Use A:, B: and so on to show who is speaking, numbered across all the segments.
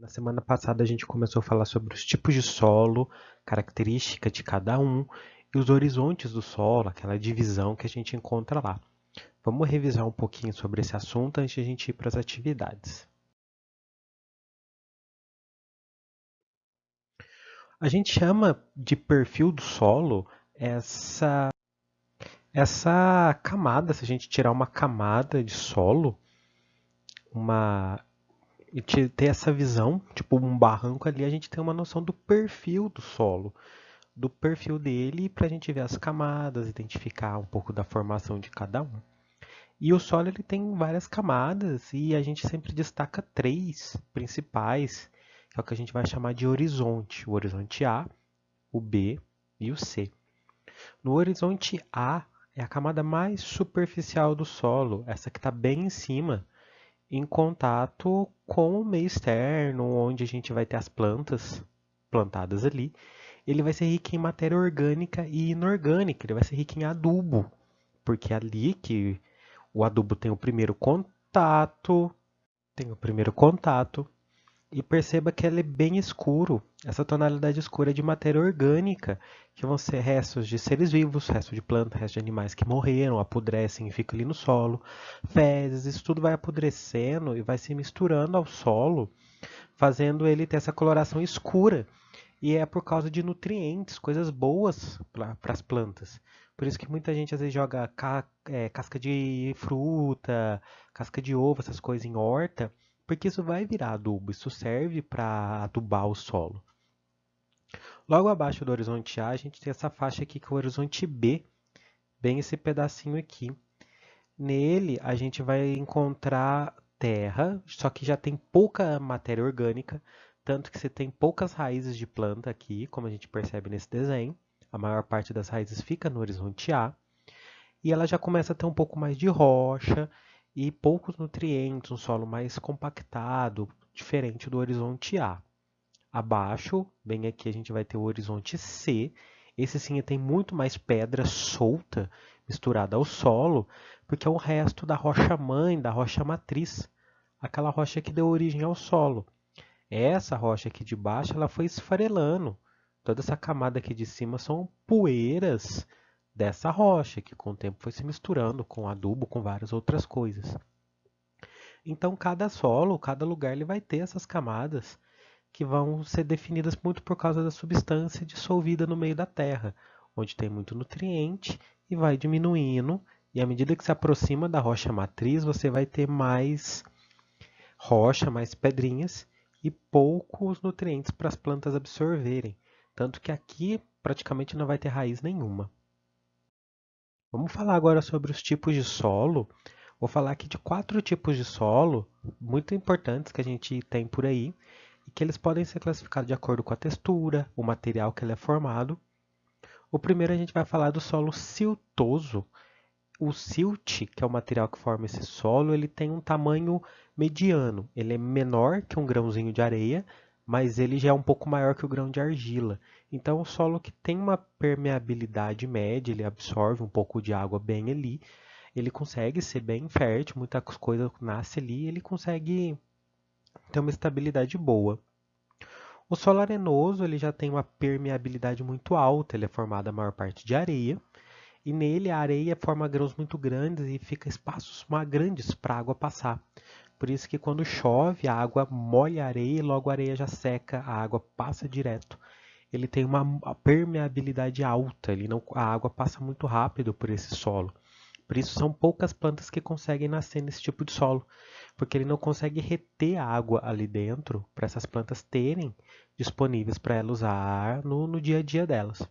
A: Na semana passada a gente começou a falar sobre os tipos de solo, característica de cada um e os horizontes do solo, aquela divisão que a gente encontra lá. Vamos revisar um pouquinho sobre esse assunto antes de a gente ir para as atividades. A gente chama de perfil do solo essa camada, se a gente tirar uma camada de solo, uma e ter essa visão, tipo um barranco ali, a gente tem uma noção do perfil do solo, do perfil dele para a gente ver as camadas, identificar um pouco da formação de cada um. E o solo ele tem várias camadas e a gente sempre destaca três principais, que é o que a gente vai chamar de horizonte: o horizonte A, o B e o C. No horizonte A é a camada mais superficial do solo, essa que está bem em cima, em contato com o meio externo, onde a gente vai ter as plantas plantadas ali. Ele vai ser rico em matéria orgânica e inorgânica, ele vai ser rico em adubo, porque é ali que o adubo tem o primeiro contato, e perceba que ele é bem escuro. Essa tonalidade escura é de matéria orgânica, que vão ser restos de seres vivos, restos de plantas, restos de animais que morreram, apodrecem e ficam ali no solo, fezes, isso tudo vai apodrecendo e vai se misturando ao solo, fazendo ele ter essa coloração escura. E é por causa de nutrientes, coisas boas para as plantas. Por isso que muita gente às vezes joga casca de fruta, casca de ovo, essas coisas em horta, porque isso vai virar adubo, isso serve para adubar o solo. Logo abaixo do horizonte A, a gente tem essa faixa aqui que é o horizonte B, bem esse pedacinho aqui. Nele a gente vai encontrar terra, só que já tem pouca matéria orgânica, tanto que você tem poucas raízes de planta aqui, como a gente percebe nesse desenho. A maior parte das raízes fica no horizonte A. E ela já começa a ter um pouco mais de rocha e poucos nutrientes, um solo mais compactado, diferente do horizonte A. Abaixo, bem aqui, a gente vai ter o horizonte C. Esse sim tem muito mais pedra solta misturada ao solo, porque é o resto da rocha mãe, da rocha matriz, aquela rocha que deu origem ao solo. Essa rocha aqui de baixo, ela foi esfarelando. Toda essa camada aqui de cima são poeiras dessa rocha, que com o tempo foi se misturando com adubo, com várias outras coisas. Então, cada solo, cada lugar, ele vai ter essas camadas que vão ser definidas muito por causa da substância dissolvida no meio da terra, onde tem muito nutriente e vai diminuindo. E à medida que se aproxima da rocha matriz, você vai ter mais rocha, mais pedrinhas e poucos nutrientes para as plantas absorverem. Tanto que aqui praticamente não vai ter raiz nenhuma. Vamos falar agora sobre os tipos de solo. Vou falar aqui de 4 tipos de solo muito importantes que a gente tem por aí e que eles podem ser classificados de acordo com a textura, o material que ele é formado. O primeiro a gente vai falar do solo siltoso. O silt, que é o material que forma esse solo, ele tem um tamanho mediano. Ele é menor que um grãozinho de areia, mas ele já é um pouco maior que o grão de argila. Então, o solo que tem uma permeabilidade média, ele absorve um pouco de água bem ali, ele consegue ser bem fértil, muita coisa nasce ali, ele consegue ter uma estabilidade boa. O solo arenoso ele já tem uma permeabilidade muito alta, ele é formado a maior parte de areia, e nele a areia forma grãos muito grandes e fica espaços grandes para a água passar. Por isso que quando chove, a água molha a areia e logo a areia já seca, a água passa direto. Ele tem uma permeabilidade alta, a água passa muito rápido por esse solo. Por isso são poucas plantas que conseguem nascer nesse tipo de solo, porque ele não consegue reter a água ali dentro para essas plantas terem disponíveis para ela usar no dia a dia delas.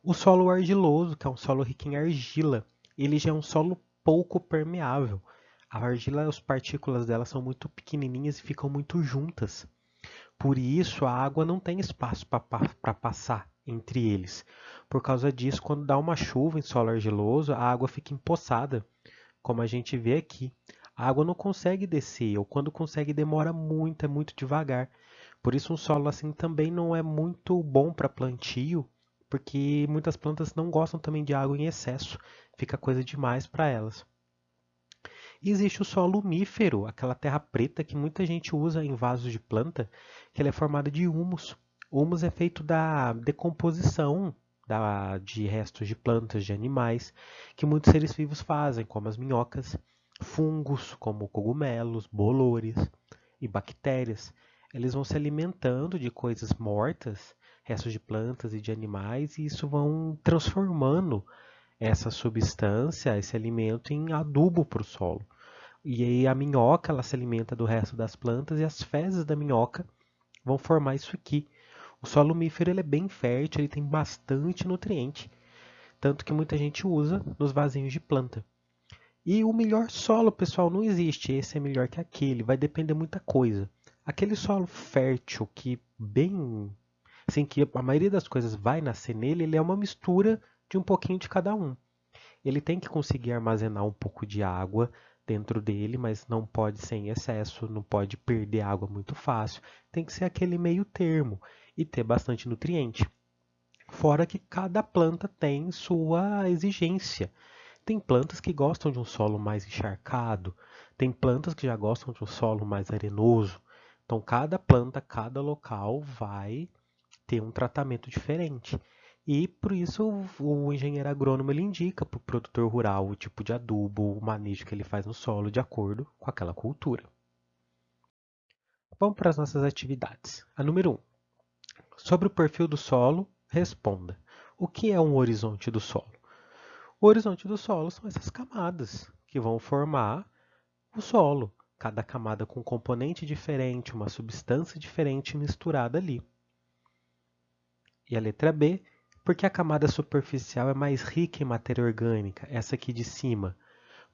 A: O solo argiloso, que é um solo rico em argila, ele já é um solo pouco permeável. A argila, as partículas dela são muito pequenininhas e ficam muito juntas. Por isso, a água não tem espaço para passar entre eles. Por causa disso, quando dá uma chuva em solo argiloso, a água fica empoçada, como a gente vê aqui. A água não consegue descer, ou quando consegue demora muito, é muito devagar. Por isso um solo assim também não é muito bom para plantio, porque muitas plantas não gostam também de água em excesso, fica coisa demais para elas. E existe o solo umífero, aquela terra preta que muita gente usa em vasos de planta, que ela é formada de humus. O humus é feito da decomposição de restos de plantas, de animais, que muitos seres vivos fazem, como as minhocas, fungos, como cogumelos, bolores e bactérias. Eles vão se alimentando de coisas mortas, restos de plantas e de animais, e isso vão transformando essa substância, esse alimento, em adubo para o solo. E aí a minhoca ela se alimenta do resto das plantas e as fezes da minhoca vão formar isso aqui. O solo umífero ele é bem fértil, ele tem bastante nutriente, tanto que muita gente usa nos vasinhos de planta. E o melhor solo, pessoal, não existe. Esse é melhor que aquele, vai depender muita coisa. Aquele solo fértil que bem, assim que a maioria das coisas vai nascer nele, ele é uma mistura de um pouquinho de cada um. Ele tem que conseguir armazenar um pouco de água dentro dele, mas não pode ser em excesso, não pode perder água muito fácil. Tem que ser aquele meio termo e ter bastante nutriente. Fora que cada planta tem sua exigência. Tem plantas que gostam de um solo mais encharcado, tem plantas que já gostam de um solo mais arenoso. Então, cada planta, cada local vai ter um tratamento diferente. E por isso o engenheiro agrônomo ele indica para o produtor rural o tipo de adubo, o manejo que ele faz no solo de acordo com aquela cultura. Vamos para as nossas atividades. A número 1. Sobre o perfil do solo, responda. O que é um horizonte do solo? O horizonte do solo são essas camadas que vão formar o solo. Cada camada com um componente diferente, uma substância diferente misturada ali. E a letra B, porque a camada superficial é mais rica em matéria orgânica, essa aqui de cima.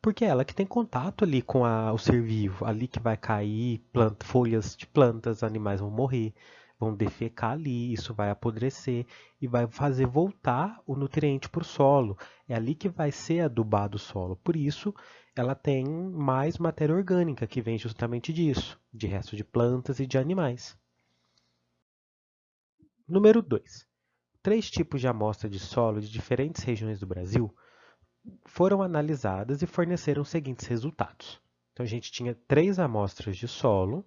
A: Porque é ela que tem contato ali com o ser vivo, ali que vai cair folhas de plantas, animais vão morrer, vão defecar ali, isso vai apodrecer e vai fazer voltar o nutriente para o solo. É ali que vai ser adubado o solo. Por isso, ela tem mais matéria orgânica, que vem justamente disso, de restos de plantas e de animais. Número 2. 3 tipos de amostra de solo de diferentes regiões do Brasil foram analisadas e forneceram os seguintes resultados. Então, a gente tinha 3 amostras de solo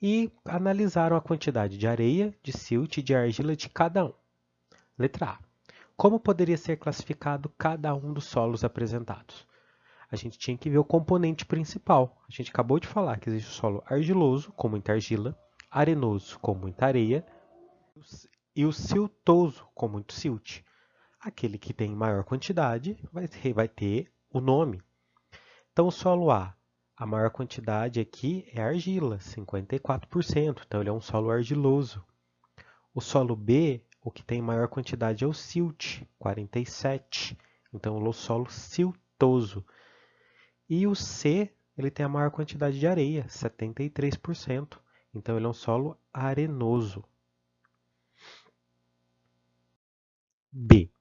A: e analisaram a quantidade de areia, de silt e de argila de cada um. Letra A. Como poderia ser classificado cada um dos solos apresentados? A gente tinha que ver o componente principal. A gente acabou de falar que existe o solo argiloso, com muita argila, arenoso, com muita areia, e o siltoso, com muito silt. Aquele que tem maior quantidade vai ter o nome. Então, o solo a maior quantidade aqui é argila, 54%. Então, ele é um solo argiloso. O solo B, o que tem maior quantidade é o silt, 47%. Então, é o solo siltoso. E o C, ele tem a maior quantidade de areia, 73%. Então, ele é um solo arenoso. B.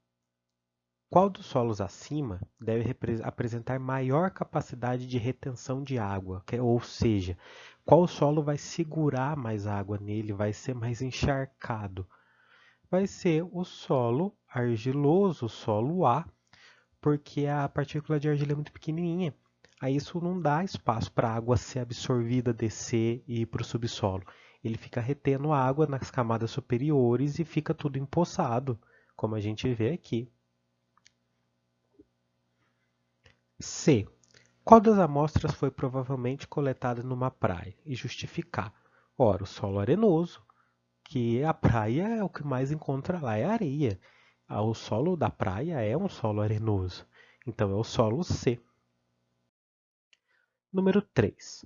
A: Qual dos solos acima deve apresentar maior capacidade de retenção de água? Ou seja, qual solo vai segurar mais água nele, vai ser mais encharcado? Vai ser o solo argiloso, o solo A, porque a partícula de argila é muito pequenininha. Aí isso não dá espaço para a água ser absorvida, descer e ir para o subsolo. Ele fica retendo água nas camadas superiores e fica tudo empoçado, como a gente vê aqui. C. Qual das amostras foi provavelmente coletada numa praia? E justificar. Ora, o solo arenoso, que a praia é o que mais encontra lá, é areia. O solo da praia é um solo arenoso. Então é o solo C. Número 3.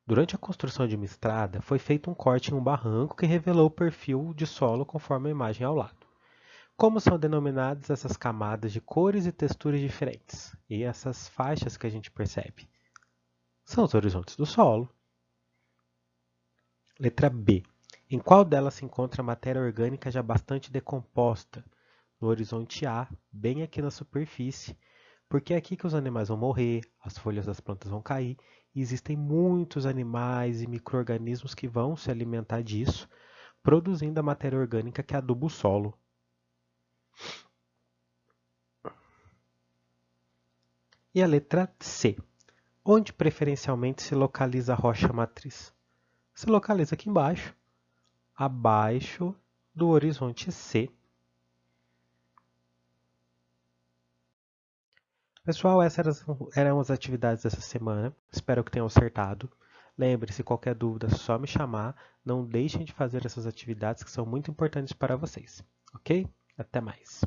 A: Durante a construção de uma estrada, foi feito um corte em um barranco que revelou o perfil de solo conforme a imagem ao lado. Como são denominadas essas camadas de cores e texturas diferentes? E essas faixas que a gente percebe? São os horizontes do solo. Letra B. Em qual delas se encontra a matéria orgânica já bastante decomposta? No horizonte A, bem aqui na superfície, porque é aqui que os animais vão morrer, as folhas das plantas vão cair, e existem muitos animais e micro-organismos que vão se alimentar disso, produzindo a matéria orgânica que aduba o solo. E a letra C. Onde preferencialmente se localiza a rocha matriz? Se localiza aqui embaixo, abaixo do horizonte C. Pessoal, essas eram as atividades dessa semana. Espero que tenham acertado. Lembre-se, qualquer dúvida, é só me chamar. Não deixem de fazer essas atividades que são muito importantes para vocês. Ok? Até mais.